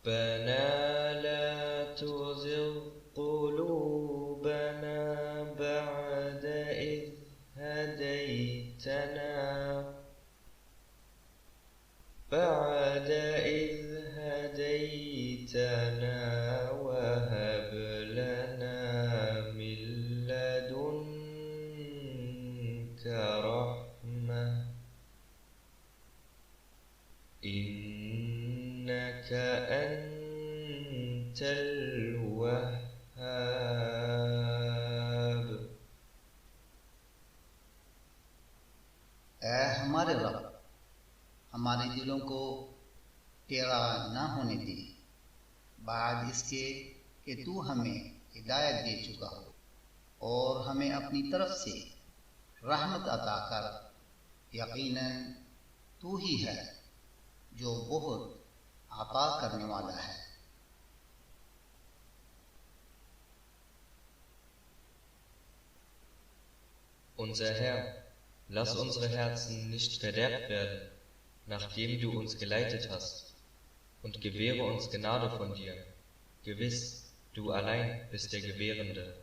ربنا لا تزغ قلوبنا بعد إذ هديتنا وهب لنا من لدنك رحمة إنك أنت الوهاب. اے ہمارے رب، ہمارے دلوں کو ٹیڑھا نہ ہونے دے بعد اس کے کہ تو ہمیں ہدایت دے چکا ہو، اور ہمیں اپنی طرف سے رحمت عطا کر، یقیناً تو ہی ہے جو بہت عطا کرنے والا ہے۔ Unser Herr, lass unsere Herzen nicht verderbt werden, nachdem du uns geleitet hast, und gewähre uns Gnade von dir. Gewiss, du allein bist der Gewährende.